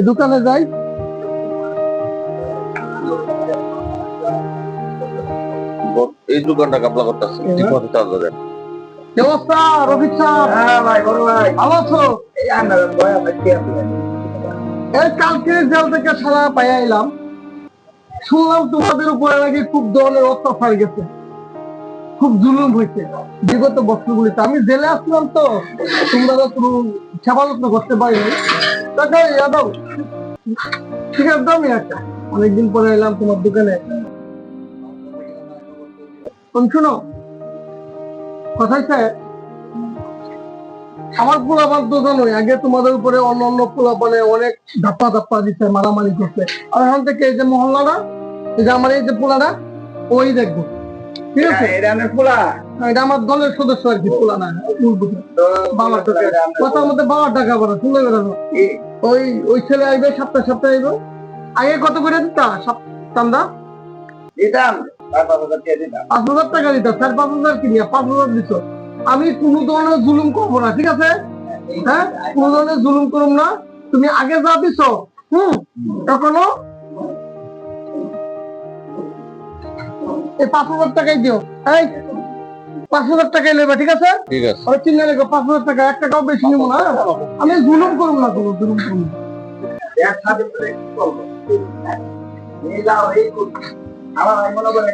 দোকানে যাই, এই দোকানটা কাপলা করতেছে ঠিক মতো চালু দেন। কি অবস্থা রফিক সাহেব? হ্যাঁ ভাই, বড় ভাই। ভালো আছো? এই আমরা ভাই আমরা কি আছি? এই কালকে জেল থেকে সারা পাইয়া এলাম, শুনলাম তোমাদের উপরে নাকি খুব ধরনের অত্যাচার গেছে, খুব জুলুম হয়েছে বিগত বছরগুলিতে। আমি জেলে আসলাম তো, তোমরা তো কোনো সেবা যত্ন করতে পারিনি। তাকে দাও, ঠিক আছে দাও, আমি একটা অনেকদিন পরে এলাম তোমার দোকানে। শোনো কথা হচ্ছে, আমার পোলাপান তো জানোই, আগে তোমাদের উপরে অন্য অন্য পোলাপানে অনেক ধাপ্পা ধাপ্পা দিচ্ছে, মারামারি করছে। আর এখন থেকে এই যে মহল্লাটা, এই যে আমার এই যে পোলাটা, ওই দেখবো, ঠিক আছে? এই রানের পোলা এটা আমার দলের সদস্য আর কি, পোলা না বাবার টাকা, কথার মধ্যে বাবার টাকা বলো, শুনলে বেরোনো। ওই ওই ছেলে আইবে, সপ্তাহে সপ্তাহে আইবে। আগে কত করে দিতা চান্দা? দিতাম 5,000 টাকা দিতাম। 5,000 টাকা দিতা, 4-5,000 কিনিয়া 5,000 দিত। আমি কোনো ধরনের জুলুম করবো না, ঠিক আছে? হ্যাঁ, কোনো ধরনের জুলুম করুম না। তুমি আগে যা দিছ, এখনো এই 5,000 টাকাই দিও। এই 5,000 টাকাই নেবে, ঠিক আছে? ঠিক আছে। আর চিন্তা রেখো, 5,000 টাকা, 1 টাকাও বেশি নিবো না। আমি জুলুম করুম না, কোনো জুলুম করুম না। একসাথে করে কি করবো? এই যাও, এই করবো। আমার ভাই মনে করে